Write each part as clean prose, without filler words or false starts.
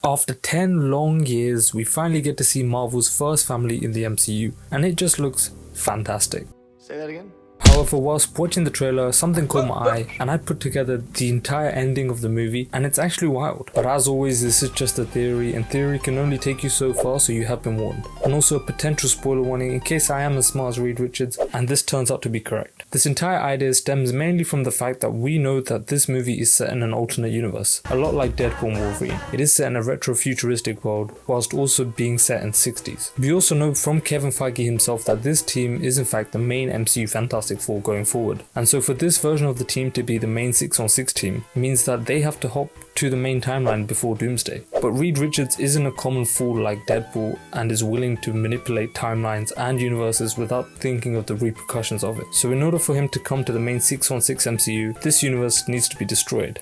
After 10 long years, we finally get to see Marvel's first family in the MCU, and it just looks fantastic. Say that again? However, whilst watching the trailer, something caught my eye and I put together the entire ending of the movie, and it's actually wild. But as always, this is just a theory, and theory can only take you so far, so you have been warned. And also a potential spoiler warning in case I am as smart as Reed Richards and this turns out to be correct. This entire idea stems mainly from the fact that we know that this movie is set in an alternate universe, a lot like Deadpool and Wolverine. It is set in a retro-futuristic world, whilst also being set in 60s. We also know from Kevin Feige himself that this team is in fact the main MCU Fantastic Four going forward. And so for this version of the team to be the main 6-on-6 team means that they have to hop to the main timeline before Doomsday. But Reed Richards isn't a common fool like Deadpool and is willing to manipulate timelines and universes without thinking of the repercussions of it. So in order for him to come to the main 6-on-6 MCU, this universe needs to be destroyed.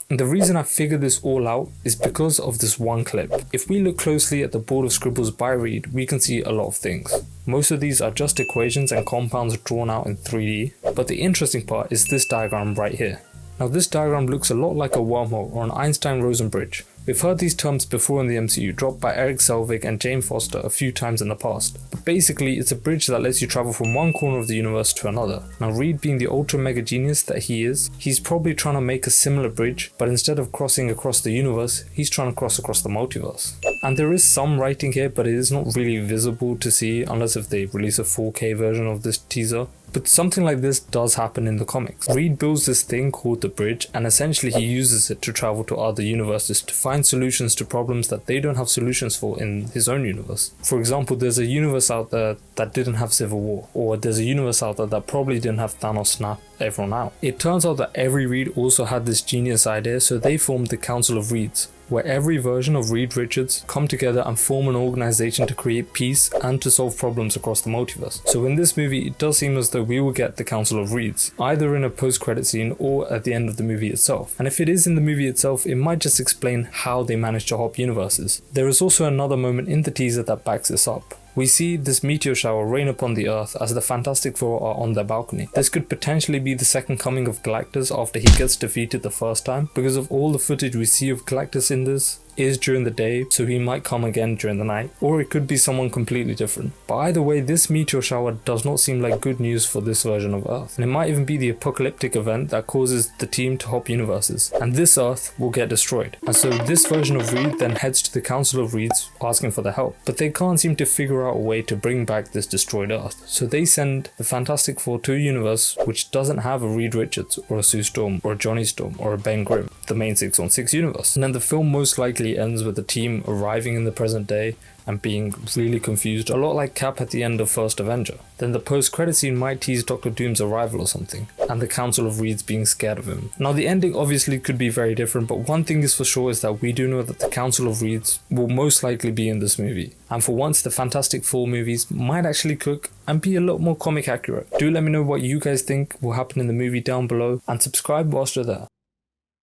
And the reason I figured this all out is because of this one clip. If we look closely at the board of scribbles by Reed, we can see a lot of things. Most of these are just equations and compounds drawn out in 3D, but the interesting part is this diagram right here. Now this diagram looks a lot like a wormhole or an Einstein-Rosen bridge. We've heard these terms before in the MCU, dropped by Eric Selvig and Jane Foster a few times in the past. But basically, it's a bridge that lets you travel from one corner of the universe to another. Now Reed, being the ultra mega genius that he is, he's probably trying to make a similar bridge, but instead of crossing across the universe, he's trying to cross across the multiverse. And there is some writing here, but it is not really visible to see unless if they release a 4K version of this teaser. But something like this does happen in the comics. Reed builds this thing called the bridge, and essentially he uses it to travel to other universes to find solutions to problems that they don't have solutions for in his own universe. For example, there's a universe out there that didn't have Civil War, or there's a universe out there that probably didn't have Thanos snap everyone out. It turns out that every Reed also had this genius idea, so they formed the Council of Reeds, where every version of Reed Richards come together and form an organization to create peace and to solve problems across the multiverse. So in this movie, it does seem as though we will get the Council of Reeds, either in a post-credit scene or at the end of the movie itself. And if it is in the movie itself, it might just explain how they managed to hop universes. There is also another moment in the teaser that backs this up. We see this meteor shower rain upon the Earth as the Fantastic Four are on their balcony. This could potentially be the second coming of Galactus after he gets defeated the first time, because of all the footage we see of Galactus in this is during the day, so he might come again during the night, or it could be someone completely different. But either way, this meteor shower does not seem like good news for this version of Earth, and it might even be the apocalyptic event that causes the team to hop universes, and this Earth will get destroyed. And so this version of Reed then heads to the Council of Reeds asking for their help, but they can't seem to figure out a way to bring back this destroyed Earth, so they send the Fantastic Four to a universe which doesn't have a Reed Richards or a Sue Storm or a Johnny Storm or a Ben Grimm, the main 6-on-6 universe. And then the film most likely ends with the team arriving in the present day and being really confused, a lot like Cap at the end of First Avenger. Then the post-credit scene might tease Doctor Doom's arrival or something, and the Council of Reeds being scared of him. Now the ending obviously could be very different, but one thing is for sure is that we do know that the Council of Reeds will most likely be in this movie. And for once, the Fantastic Four movies might actually cook and be a lot more comic accurate. Do let me know what you guys think will happen in the movie down below, and subscribe whilst you're there.